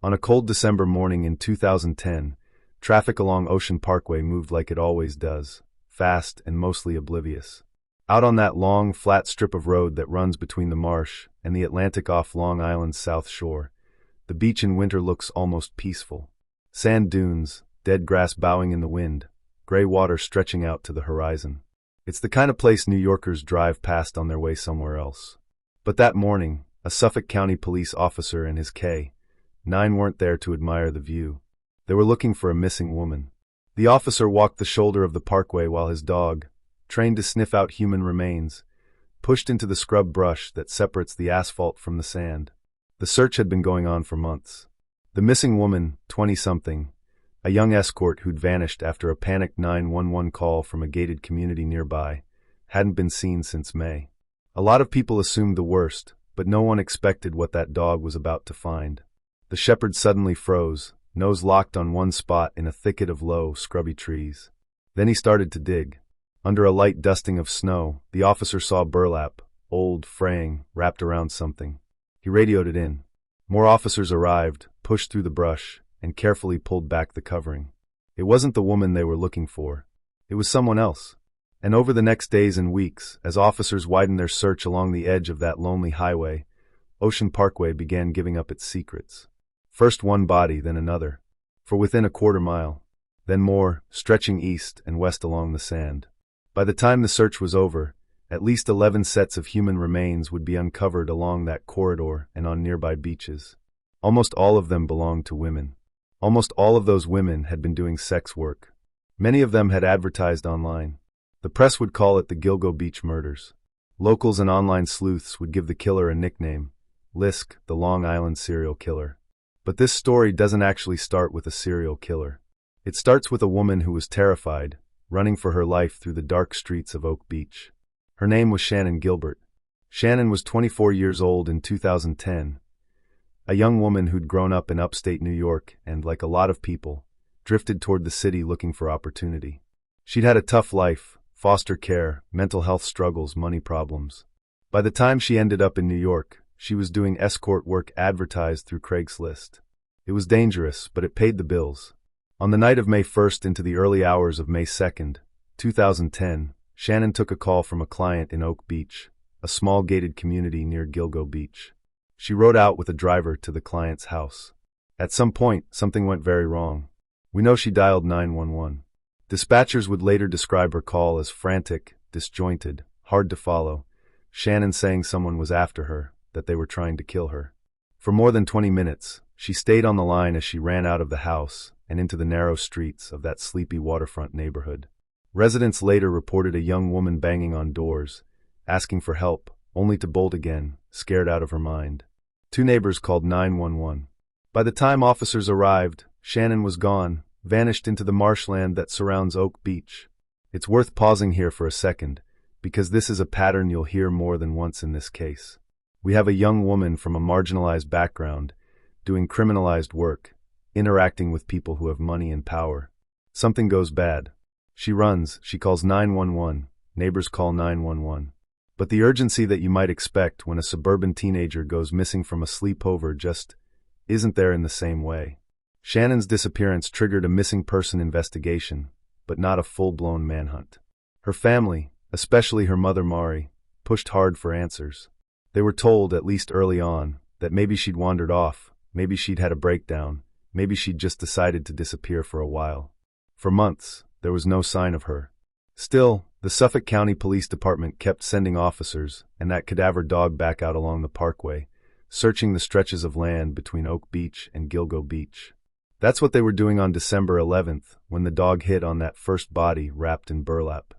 On a cold December morning in 2010, traffic along Ocean Parkway moved like it always does, fast and mostly oblivious. Out on that long, flat strip of road that runs between the marsh and the Atlantic off Long Island's south shore, the beach in winter looks almost peaceful. Sand dunes, dead grass bowing in the wind, gray water stretching out to the horizon. It's the kind of place New Yorkers drive past on their way somewhere else. But that morning, a Suffolk County police officer and his K-9 weren't there to admire the view. They were looking for a missing woman. The officer walked the shoulder of the parkway while his dog, trained to sniff out human remains, pushed into the scrub brush that separates the asphalt from the sand. The search had been going on for months. The missing woman, 20-something, a young escort who'd vanished after a panicked 911 call from a gated community nearby, hadn't been seen since May. A lot of people assumed the worst, but no one expected what that dog was about to find. The shepherd suddenly froze, nose locked on one spot in a thicket of low, scrubby trees. Then he started to dig. Under a light dusting of snow, the officer saw burlap, old, fraying, wrapped around something. He radioed it in. More officers arrived, pushed through the brush, and carefully pulled back the covering. It wasn't the woman they were looking for. It was someone else. And over the next days and weeks, as officers widened their search along the edge of that lonely highway, Ocean Parkway began giving up its secrets. First one body, then another. For within a quarter-mile. Then more, stretching east and west along the sand. By the time the search was over, at least 11 sets of human remains would be uncovered along that corridor and on nearby beaches. Almost all of them belonged to women. Almost all of those women had been doing sex work. Many of them had advertised online. The press would call it the Gilgo Beach murders. Locals and online sleuths would give the killer a nickname, LISK, the Long Island serial killer. But this story doesn't actually start with a serial killer. It starts with a woman who was terrified, running for her life through the dark streets of Oak Beach. Her name was Shannan Gilbert. Shannan was 24 years old in 2010, a young woman who'd grown up in upstate New York and, like a lot of people, drifted toward the city looking for opportunity. She'd had a tough life, foster care, mental health struggles, money problems. By the time she ended up in New York, she was doing escort work advertised through Craigslist. It was dangerous, but it paid the bills. On the night of May 1st into the early hours of May 2nd, 2010, Shannan took a call from a client in Oak Beach, a small gated community near Gilgo Beach. She rode out with a driver to the client's house. At some point, something went very wrong. We know she dialed 911. Dispatchers would later describe her call as frantic, disjointed, hard to follow, Shannan saying someone was after her, that they were trying to kill her. For more than 20 minutes, she stayed on the line as she ran out of the house and into the narrow streets of that sleepy waterfront neighborhood. Residents later reported a young woman banging on doors, asking for help, only to bolt again, scared out of her mind. 2 neighbors called 911. By the time officers arrived, Shannan was gone, vanished into the marshland that surrounds Oak Beach. It's worth pausing here for a second, because this is a pattern you'll hear more than once in this case. We have a young woman from a marginalized background, doing criminalized work, interacting with people who have money and power. Something goes bad. She runs, she calls 911, neighbors call 911. But the urgency that you might expect when a suburban teenager goes missing from a sleepover just isn't there in the same way. Shannan's disappearance triggered a missing person investigation, but not a full-blown manhunt. Her family, especially her mother Mari, pushed hard for answers. They were told, at least early on, that maybe she'd wandered off, maybe she'd had a breakdown, maybe she'd just decided to disappear for a while. For months, there was no sign of her. Still, the Suffolk County Police Department kept sending officers and that cadaver dog back out along the parkway, searching the stretches of land between Oak Beach and Gilgo Beach. That's what they were doing on December 11th, when the dog hit on that first body wrapped in burlap.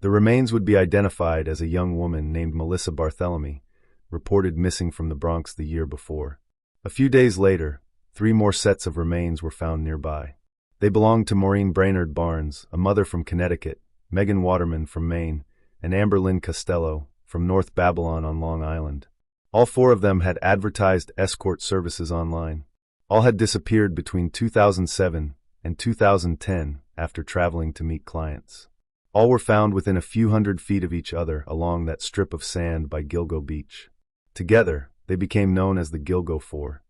The remains would be identified as a young woman named Melissa Barthelemy, reported missing from the Bronx the year before. A few days later, 3 more sets of remains were found nearby. They belonged to Maureen Brainard-Barnes, a mother from Connecticut, Megan Waterman from Maine, and Amber Lynn Costello from North Babylon on Long Island. All 4 of them had advertised escort services online. All had disappeared between 2007 and 2010 after traveling to meet clients. All were found within a few hundred feet of each other along that strip of sand by Gilgo Beach. Together, they became known as the Gilgo Four.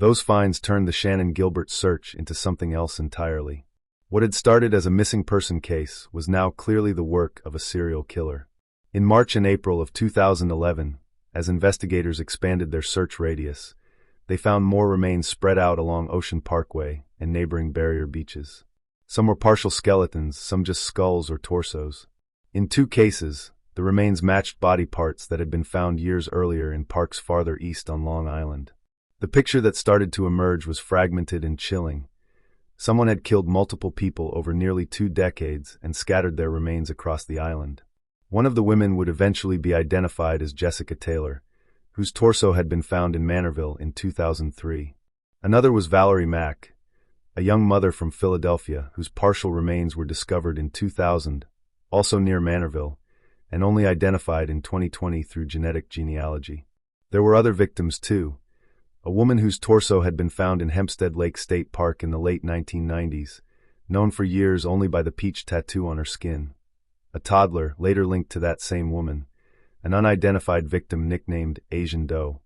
Those finds turned the Shannan Gilbert search into something else entirely. What had started as a missing person case was now clearly the work of a serial killer. In March and April of 2011, as investigators expanded their search radius, they found more remains spread out along Ocean Parkway and neighboring barrier beaches. Some were partial skeletons, some just skulls or torsos. In 2 cases, the remains matched body parts that had been found years earlier in parks farther east on Long Island. The picture that started to emerge was fragmented and chilling. Someone had killed multiple people over nearly 2 decades and scattered their remains across the island. One of the women would eventually be identified as Jessica Taylor, whose torso had been found in Manorville in 2003. Another was Valerie Mack, a young mother from Philadelphia whose partial remains were discovered in 2000, also near Manorville, and only identified in 2020 through genetic genealogy. There were other victims too. A woman whose torso had been found in Hempstead Lake State Park in the late 1990s, known for years only by the peach tattoo on her skin. A toddler, later linked to that same woman. An unidentified victim nicknamed Asian Doe.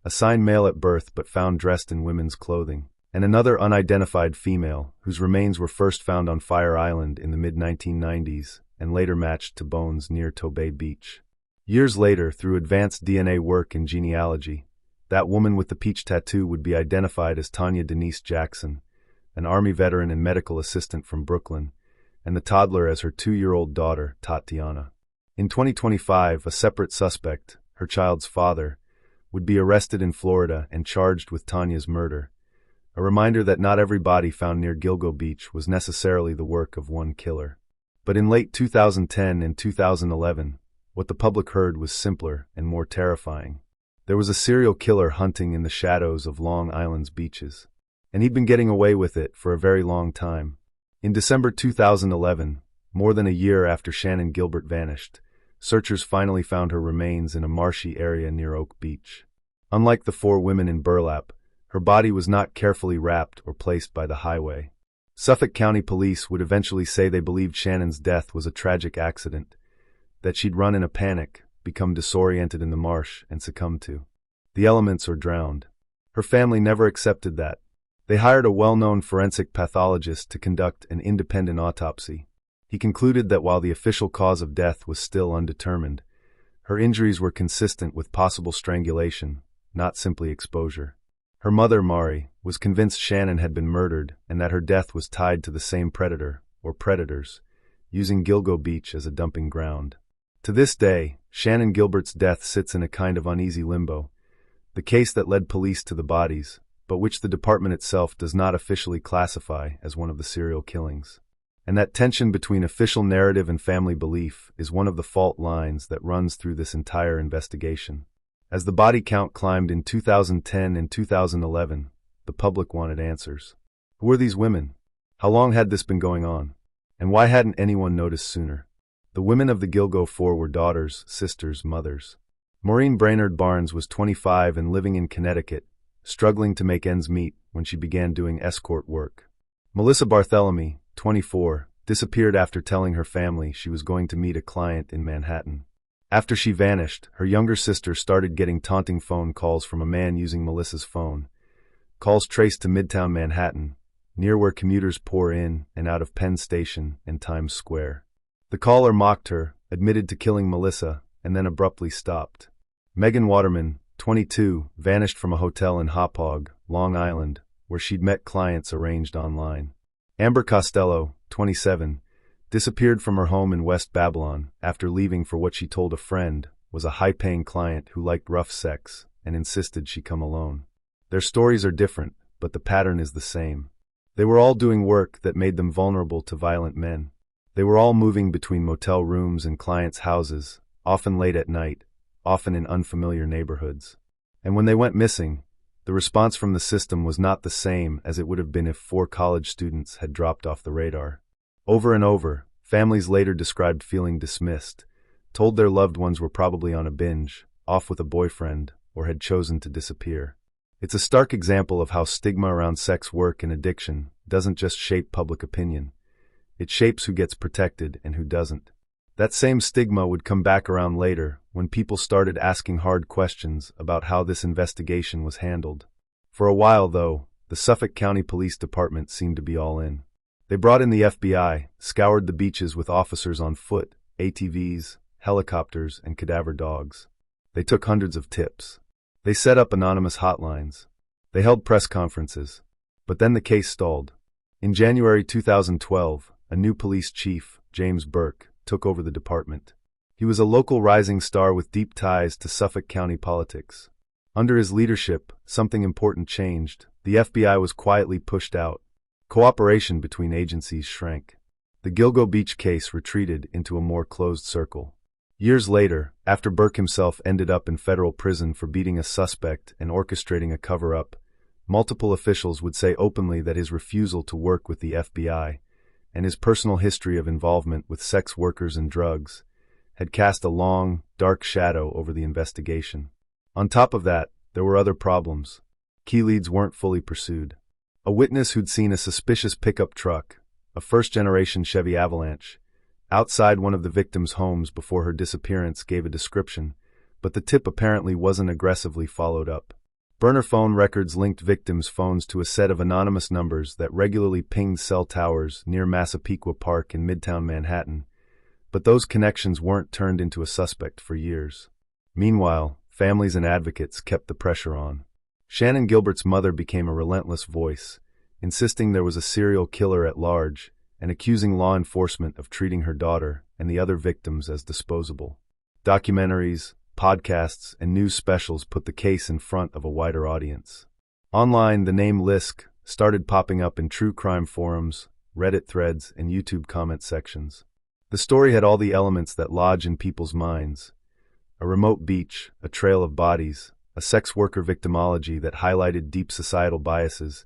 Assigned male at birth but found dressed in women's clothing. And another unidentified female, whose remains were first found on Fire Island in the mid-1990s and later matched to bones near Gilgo Beach. Years later, through advanced DNA work and genealogy, that woman with the peach tattoo would be identified as Tanya Denise Jackson, an Army veteran and medical assistant from Brooklyn, and the toddler as her 2-year-old daughter, Tatiana. In 2025, a separate suspect, her child's father, would be arrested in Florida and charged with Tanya's murder, a reminder that not every body found near Gilgo Beach was necessarily the work of one killer. But in late 2010 and 2011, what the public heard was simpler and more terrifying. There was a serial killer hunting in the shadows of Long Island's beaches, and he'd been getting away with it for a very long time. In December 2011, more than a year after Shannan Gilbert vanished, searchers finally found her remains in a marshy area near Oak Beach. Unlike the 4 women in burlap, her body was not carefully wrapped or placed by the highway. Suffolk County Police would eventually say they believed Shannan's death was a tragic accident, that she'd run in a panic, become disoriented in the marsh, and succumbed to the elements or drowned. Her family never accepted that. They hired a well-known forensic pathologist to conduct an independent autopsy. He concluded that while the official cause of death was still undetermined, her injuries were consistent with possible strangulation, not simply exposure. Her mother, Mari, was convinced Shannan had been murdered and that her death was tied to the same predator, or predators, using Gilgo Beach as a dumping ground. To this day, Shannan Gilbert's death sits in a kind of uneasy limbo, the case that led police to the bodies, but which the department itself does not officially classify as one of the serial killings. And that tension between official narrative and family belief is one of the fault lines that runs through this entire investigation. As the body count climbed in 2010 and 2011, the public wanted answers. Who were these women? How long had this been going on? And why hadn't anyone noticed sooner? The women of the Gilgo Four were daughters, sisters, mothers. Maureen Brainard-Barnes was 25 and living in Connecticut, struggling to make ends meet when she began doing escort work. Melissa Barthélemy, 24, disappeared after telling her family she was going to meet a client in Manhattan. After she vanished, her younger sister started getting taunting phone calls from a man using Melissa's phone. Calls traced to Midtown Manhattan, near where commuters pour in and out of Penn Station and Times Square. The caller mocked her, admitted to killing Melissa, and then abruptly stopped. Megan Waterman, 22, vanished from a hotel in Hauppauge, Long Island, where she'd met clients arranged online. Amber Costello, 27, disappeared from her home in West Babylon after leaving for what she told a friend was a high-paying client who liked rough sex and insisted she come alone. Their stories are different, but the pattern is the same. They were all doing work that made them vulnerable to violent men. They were all moving between motel rooms and clients' houses, often late at night, often in unfamiliar neighborhoods. And when they went missing, the response from the system was not the same as it would have been if 4 college students had dropped off the radar. Over and over, families later described feeling dismissed, told their loved ones were probably on a binge, off with a boyfriend, or had chosen to disappear. It's a stark example of how stigma around sex work and addiction doesn't just shape public opinion. It shapes who gets protected and who doesn't. That same stigma would come back around later when people started asking hard questions about how this investigation was handled. For a while, though, the Suffolk County Police Department seemed to be all in. They brought in the FBI, scoured the beaches with officers on foot, ATVs, helicopters, and cadaver dogs. They took hundreds of tips. They set up anonymous hotlines. They held press conferences. But then the case stalled. In January 2012, a new police chief, James Burke, took over the department. He was a local rising star with deep ties to Suffolk County politics. Under his leadership, something important changed. The FBI was quietly pushed out. Cooperation between agencies shrank. The Gilgo Beach case retreated into a more closed circle. Years later, after Burke himself ended up in federal prison for beating a suspect and orchestrating a cover-up, multiple officials would say openly that his refusal to work with the FBI and his personal history of involvement with sex workers and drugs had cast a long, dark shadow over the investigation. On top of that, there were other problems. Key leads weren't fully pursued. A witness who'd seen a suspicious pickup truck, a first-generation Chevy Avalanche, outside one of the victim's homes before her disappearance gave a description, but the tip apparently wasn't aggressively followed up. Burner phone records linked victims' phones to a set of anonymous numbers that regularly pinged cell towers near Massapequa Park in Midtown Manhattan, but those connections weren't turned into a suspect for years. Meanwhile, families and advocates kept the pressure on. Shannan Gilbert's mother became a relentless voice, insisting there was a serial killer at large and accusing law enforcement of treating her daughter and the other victims as disposable. Documentaries, podcasts, and news specials put the case in front of a wider audience. Online, the name LISK started popping up in true crime forums, Reddit threads, and YouTube comment sections. The story had all the elements that lodge in people's minds: a remote beach, a trail of bodies, a sex worker victimology that highlighted deep societal biases,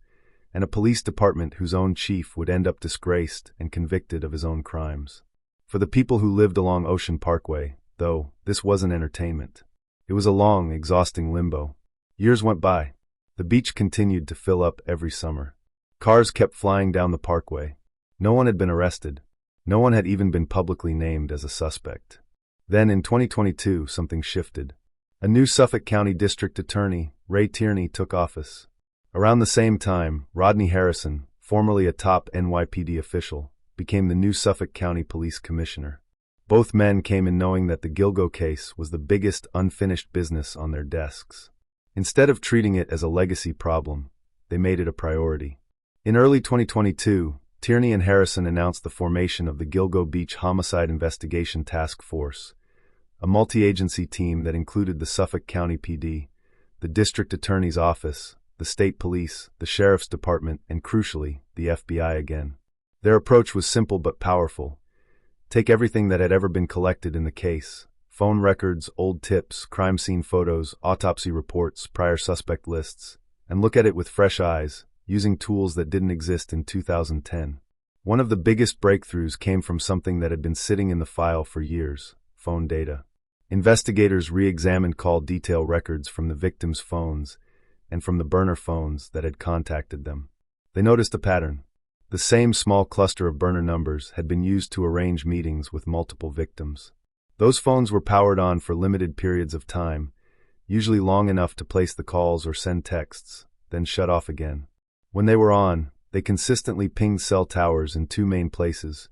and a police department whose own chief would end up disgraced and convicted of his own crimes. For the people who lived along Ocean Parkway, though, this wasn't entertainment. It was a long, exhausting limbo. Years went by. The beach continued to fill up every summer. Cars kept flying down the parkway. No one had been arrested. No one had even been publicly named as a suspect. Then, in 2022, something shifted. A new Suffolk County District Attorney, Ray Tierney, took office. Around the same time, Rodney Harrison, formerly a top NYPD official, became the new Suffolk County Police Commissioner. Both men came in knowing that the Gilgo case was the biggest unfinished business on their desks. Instead of treating it as a legacy problem, they made it a priority. In early 2022, Tierney and Harrison announced the formation of the Gilgo Beach Homicide Investigation Task Force, a multi-agency team that included the Suffolk County PD, the District Attorney's Office, the State Police, the Sheriff's Department, and crucially, the FBI again. Their approach was simple but powerful. Take everything that had ever been collected in the case: phone records, old tips, crime scene photos, autopsy reports, prior suspect lists, and look at it with fresh eyes, using tools that didn't exist in 2010. One of the biggest breakthroughs came from something that had been sitting in the file for years: phone data. Investigators re-examined call detail records from the victims' phones and from the burner phones that had contacted them. They noticed a pattern. The same small cluster of burner numbers had been used to arrange meetings with multiple victims. Those phones were powered on for limited periods of time, usually long enough to place the calls or send texts, then shut off again. When they were on, they consistently pinged cell towers in two main places: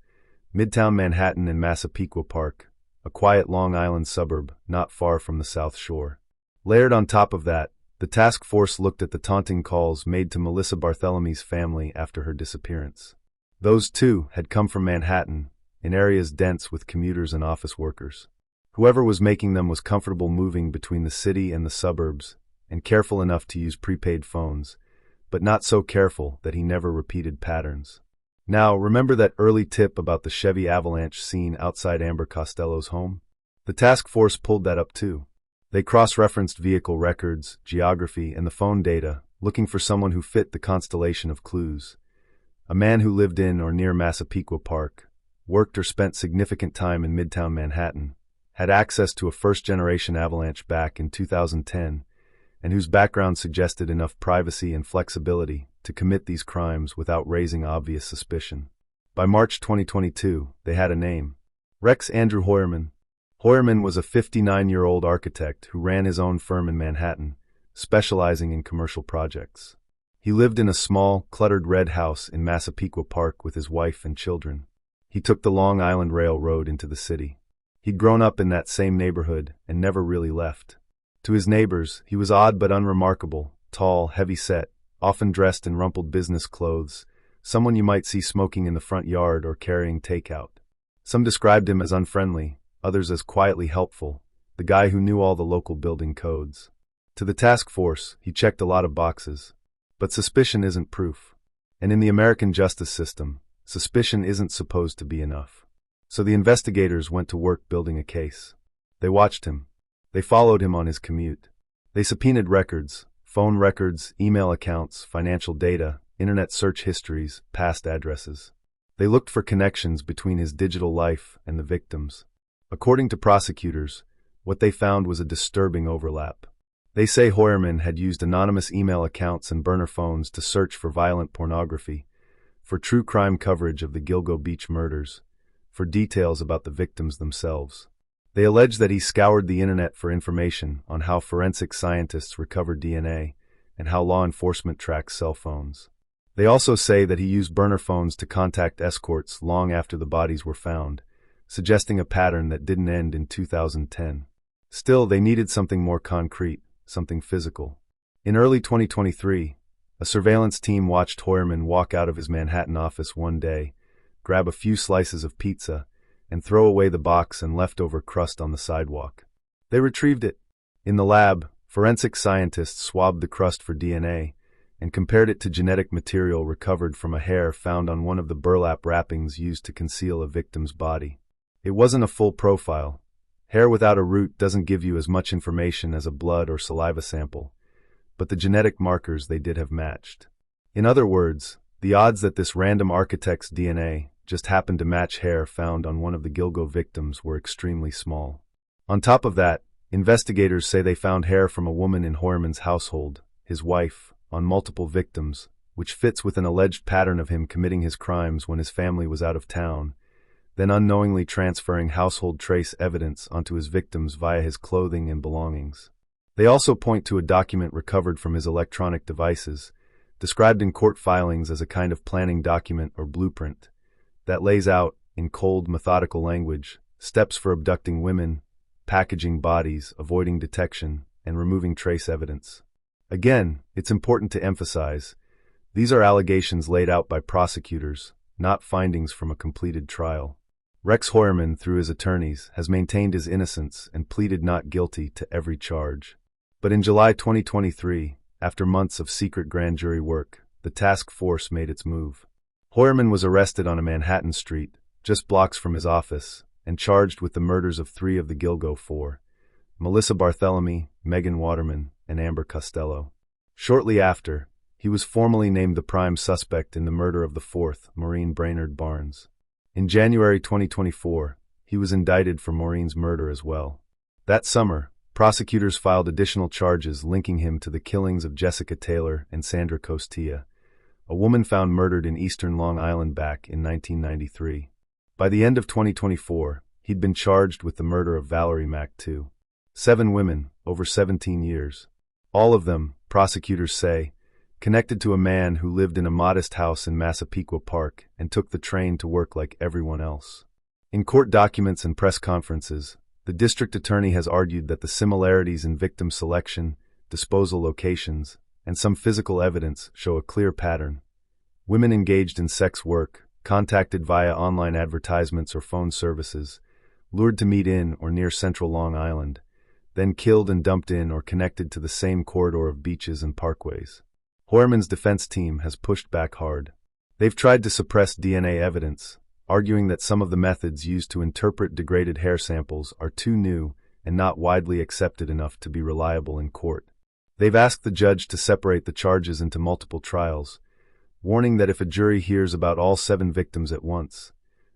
Midtown Manhattan and Massapequa Park, a quiet Long Island suburb not far from the South Shore. Layered on top of that, the task force looked at the taunting calls made to Melissa Barthelomy's family after her disappearance. Those, too, had come from Manhattan, in areas dense with commuters and office workers. Whoever was making them was comfortable moving between the city and the suburbs, and careful enough to use prepaid phones, but not so careful that he never repeated patterns. Now, remember that early tip about the Chevy Avalanche seen outside Amber Costello's home? The task force pulled that up too. They cross-referenced vehicle records, geography, and the phone data, looking for someone who fit the constellation of clues. A man who lived in or near Massapequa Park, worked or spent significant time in Midtown Manhattan, had access to a first-generation Avalanche back in 2010, and whose background suggested enough privacy and flexibility to commit these crimes without raising obvious suspicion. By March 2022, they had a name: Rex Heuermann. Heuermann was a 59-year-old architect who ran his own firm in Manhattan, specializing in commercial projects. He lived in a small, cluttered red house in Massapequa Park with his wife and children. He took the Long Island Railroad into the city. He'd grown up in that same neighborhood and never really left. To his neighbors, he was odd but unremarkable, tall, heavy-set, often dressed in rumpled business clothes, someone you might see smoking in the front yard or carrying takeout. Some described him as unfriendly, others as quietly helpful, the guy who knew all the local building codes. To the task force, he checked a lot of boxes. But suspicion isn't proof. And in the American justice system, suspicion isn't supposed to be enough. So the investigators went to work building a case. They watched him. They followed him on his commute. They subpoenaed records, phone records, email accounts, financial data, internet search histories, past addresses. They looked for connections between his digital life and the victims. According to prosecutors, what they found was a disturbing overlap. They say Heuermann had used anonymous email accounts and burner phones to search for violent pornography, for true crime coverage of the Gilgo Beach murders, for details about the victims themselves. They allege that he scoured the internet for information on how forensic scientists recover DNA and how law enforcement tracks cell phones. They also say that he used burner phones to contact escorts long after the bodies were found, suggesting a pattern that didn't end in 2010. Still, they needed something more concrete, something physical. In early 2023, a surveillance team watched Heuermann walk out of his Manhattan office one day, grab a few slices of pizza, and throw away the box and leftover crust on the sidewalk. They retrieved it. In the lab, forensic scientists swabbed the crust for DNA and compared it to genetic material recovered from a hair found on one of the burlap wrappings used to conceal a victim's body. It wasn't a full profile. Hair without a root doesn't give you as much information as a blood or saliva sample, but the genetic markers they did have matched. In other words, the odds that this random architect's DNA just happened to match hair found on one of the Gilgo victims were extremely small. On top of that, investigators say they found hair from a woman in Heuermann's household, his wife, on multiple victims, which fits with an alleged pattern of him committing his crimes when his family was out of town, then unknowingly transferring household trace evidence onto his victims via his clothing and belongings. They also point to a document recovered from his electronic devices, described in court filings as a kind of planning document or blueprint, that lays out, in cold, methodical language, steps for abducting women, packaging bodies, avoiding detection, and removing trace evidence. Again, it's important to emphasize, these are allegations laid out by prosecutors, not findings from a completed trial. Rex Heuermann, through his attorneys, has maintained his innocence and pleaded not guilty to every charge. But in July 2023, after months of secret grand jury work, the task force made its move. Heuermann was arrested on a Manhattan street, just blocks from his office, and charged with the murders of 3 of the Gilgo Four: Melissa Barthelemy, Megan Waterman, and Amber Costello. Shortly after, he was formally named the prime suspect in the murder of the 4th, Maureen Brainard-Barnes. In January 2024, he was indicted for Maureen's murder as well. That summer, prosecutors filed additional charges linking him to the killings of Jessica Taylor and Sandra Costilla, a woman found murdered in eastern Long Island back in 1993. By the end of 2024, he'd been charged with the murder of Valerie Mack too. 7 women, over 17 years. All of them, prosecutors say, connected to a man who lived in a modest house in Massapequa Park and took the train to work like everyone else. In court documents and press conferences, the district attorney has argued that the similarities in victim selection, disposal locations, and some physical evidence show a clear pattern. Women engaged in sex work, contacted via online advertisements or phone services, lured to meet in or near central Long Island, then killed and dumped in or connected to the same corridor of beaches and parkways. Heuermann's defense team has pushed back hard. They've tried to suppress DNA evidence, arguing that some of the methods used to interpret degraded hair samples are too new and not widely accepted enough to be reliable in court. They've asked the judge to separate the charges into multiple trials, warning that if a jury hears about all 7 victims at once,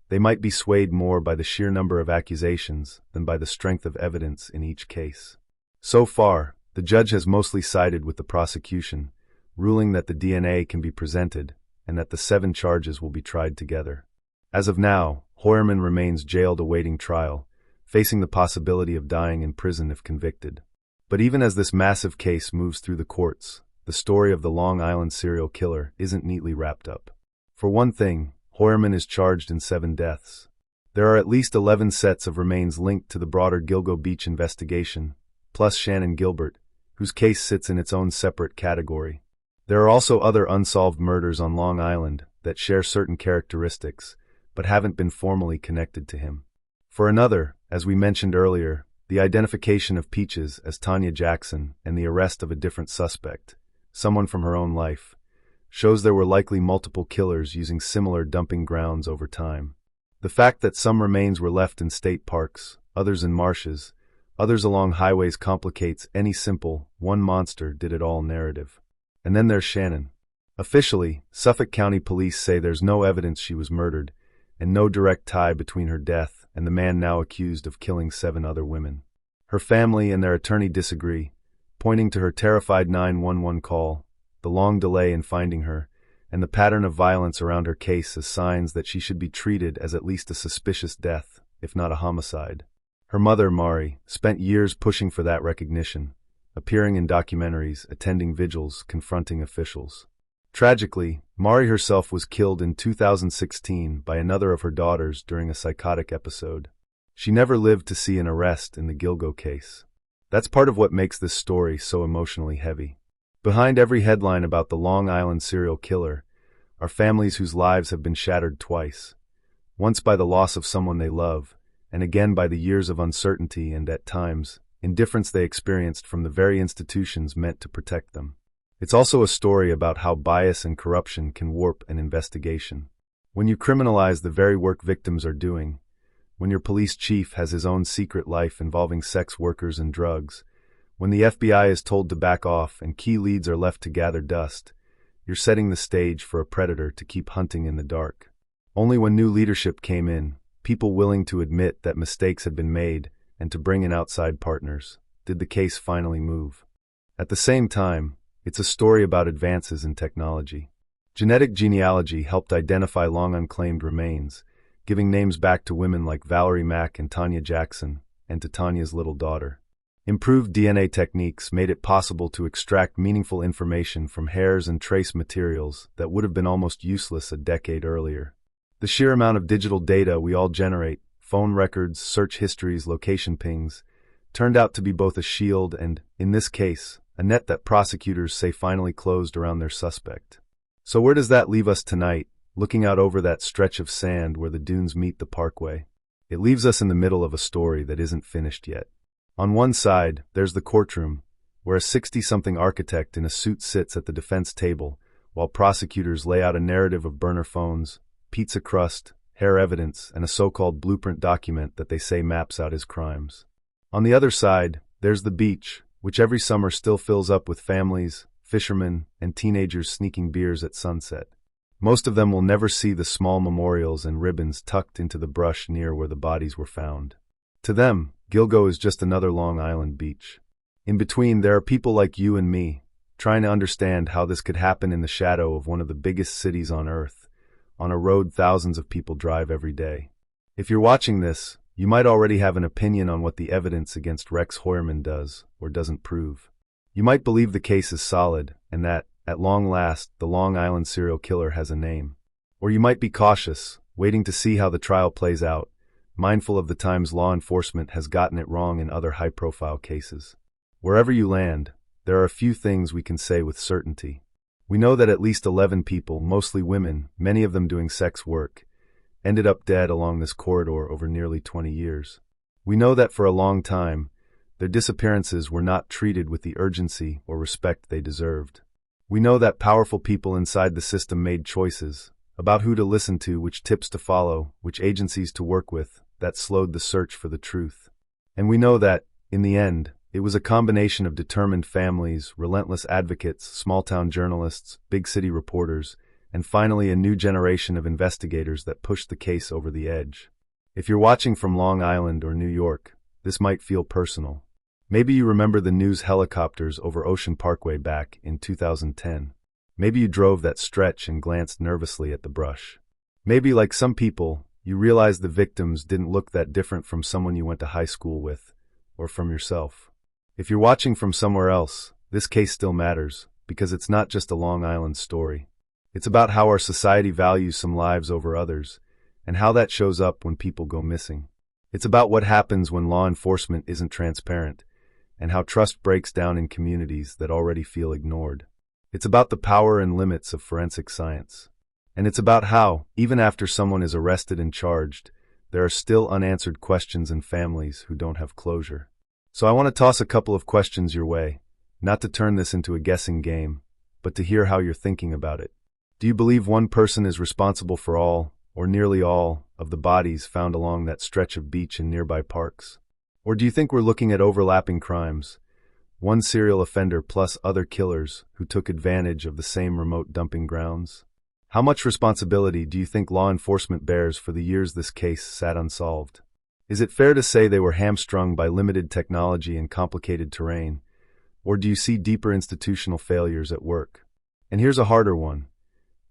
they might be swayed more by the sheer number of accusations than by the strength of evidence in each case. So far, the judge has mostly sided with the prosecution, ruling that the DNA can be presented and that the 7 charges will be tried together. As of now, Heuermann remains jailed awaiting trial, facing the possibility of dying in prison if convicted. But even as this massive case moves through the courts, the story of the Long Island serial killer isn't neatly wrapped up. For one thing, Heuermann is charged in 7 deaths. There are at least 11 sets of remains linked to the broader Gilgo Beach investigation, plus Shannan Gilbert, whose case sits in its own separate category. There are also other unsolved murders on Long Island that share certain characteristics, but haven't been formally connected to him. For another, as we mentioned earlier, the identification of Peaches as Tanya Jackson and the arrest of a different suspect, someone from her own life, shows there were likely multiple killers using similar dumping grounds over time. The fact that some remains were left in state parks, others in marshes, others along highways complicates any simple, one monster did it all narrative. And then there's Shannan. Officially, Suffolk County Police say there's no evidence she was murdered, and no direct tie between her death and the man now accused of killing 7 other women. Her family and their attorney disagree, pointing to her terrified 911 call, the long delay in finding her, and the pattern of violence around her case as signs that she should be treated as at least a suspicious death, if not a homicide. Her mother, Mari, spent years pushing for that recognition, appearing in documentaries, attending vigils, confronting officials. Tragically, Mari herself was killed in 2016 by another of her daughters during a psychotic episode. She never lived to see an arrest in the Gilgo case. That's part of what makes this story so emotionally heavy. Behind every headline about the Long Island serial killer are families whose lives have been shattered twice, once by the loss of someone they love, and again by the years of uncertainty and, at times, indifference they experienced from the very institutions meant to protect them. It's also a story about how bias and corruption can warp an investigation. When you criminalize the very work victims are doing, when your police chief has his own secret life involving sex workers and drugs, when the FBI is told to back off and key leads are left to gather dust, you're setting the stage for a predator to keep hunting in the dark. Only when new leadership came in, people willing to admit that mistakes had been made and to bring in outside partners, did the case finally move. At the same time, it's a story about advances in technology. Genetic genealogy helped identify long unclaimed remains, giving names back to women like Valerie Mack and Tanya Jackson, and to Tanya's little daughter. Improved DNA techniques made it possible to extract meaningful information from hairs and trace materials that would have been almost useless a decade earlier. The sheer amount of digital data we all generate, phone records, search histories, location pings, turned out to be both a shield and, in this case, a net that prosecutors say finally closed around their suspect. So where does that leave us tonight, looking out over that stretch of sand where the dunes meet the parkway? It leaves us in the middle of a story that isn't finished yet. On one side, there's the courtroom, where a 60-something architect in a suit sits at the defense table, while prosecutors lay out a narrative of burner phones, pizza crust, hair evidence, and a so-called blueprint document that they say maps out his crimes. On the other side, there's the beach, which every summer still fills up with families, fishermen, and teenagers sneaking beers at sunset. Most of them will never see the small memorials and ribbons tucked into the brush near where the bodies were found. To them, Gilgo is just another Long Island beach. In between, there are people like you and me, trying to understand how this could happen in the shadow of one of the biggest cities on Earth, on a road thousands of people drive every day. If you're watching this, you might already have an opinion on what the evidence against Rex Heuermann does or doesn't prove. You might believe the case is solid and that, at long last, the Long Island serial killer has a name. Or you might be cautious, waiting to see how the trial plays out, mindful of the times law enforcement has gotten it wrong in other high-profile cases. Wherever you land, there are a few things we can say with certainty. We know that at least 11 people, mostly women, many of them doing sex work, ended up dead along this corridor over nearly 20 years. We know that for a long time, their disappearances were not treated with the urgency or respect they deserved. We know that powerful people inside the system made choices about who to listen to, which tips to follow, which agencies to work with, that slowed the search for the truth. And we know that, in the end, it was a combination of determined families, relentless advocates, small-town journalists, big-city reporters, and finally a new generation of investigators that pushed the case over the edge. If you're watching from Long Island or New York, this might feel personal. Maybe you remember the news helicopters over Ocean Parkway back in 2010. Maybe you drove that stretch and glanced nervously at the brush. Maybe, like some people, you realized the victims didn't look that different from someone you went to high school with, or from yourself. If you're watching from somewhere else, this case still matters, because it's not just a Long Island story. It's about how our society values some lives over others, and how that shows up when people go missing. It's about what happens when law enforcement isn't transparent, and how trust breaks down in communities that already feel ignored. It's about the power and limits of forensic science. And it's about how, even after someone is arrested and charged, there are still unanswered questions in families who don't have closure. So I want to toss a couple of questions your way, not to turn this into a guessing game, but to hear how you're thinking about it. Do you believe one person is responsible for all, or nearly all, of the bodies found along that stretch of beach in nearby parks? Or do you think we're looking at overlapping crimes, one serial offender plus other killers who took advantage of the same remote dumping grounds? How much responsibility do you think law enforcement bears for the years this case sat unsolved? Is it fair to say they were hamstrung by limited technology and complicated terrain, or do you see deeper institutional failures at work? And here's a harder one.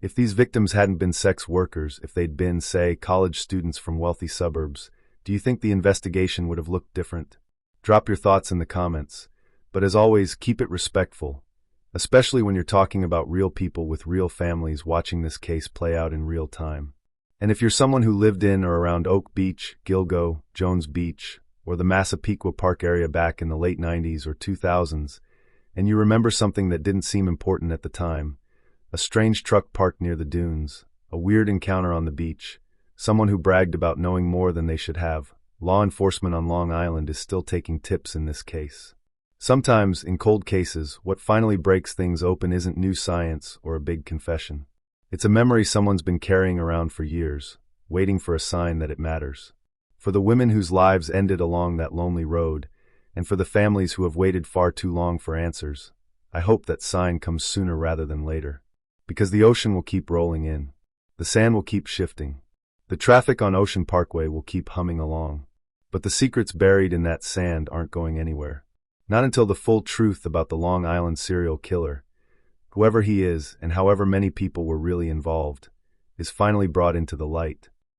If these victims hadn't been sex workers, if they'd been, say, college students from wealthy suburbs, do you think the investigation would have looked different? Drop your thoughts in the comments, but as always, keep it respectful, especially when you're talking about real people with real families watching this case play out in real time. And if you're someone who lived in or around Oak Beach, Gilgo, Jones Beach, or the Massapequa Park area back in the late 90s or 2000s, and you remember something that didn't seem important at the time, a strange truck parked near the dunes, a weird encounter on the beach, someone who bragged about knowing more than they should have, law enforcement on Long Island is still taking tips in this case. Sometimes, in cold cases, what finally breaks things open isn't new science or a big confession. It's a memory someone's been carrying around for years, waiting for a sign that it matters. For the women whose lives ended along that lonely road, and for the families who have waited far too long for answers, I hope that sign comes sooner rather than later. Because the ocean will keep rolling in. The sand will keep shifting. The traffic on Ocean Parkway will keep humming along. But the secrets buried in that sand aren't going anywhere. Not until the full truth about the Long Island serial killer, whoever he is and however many people were really involved, is finally brought into the light.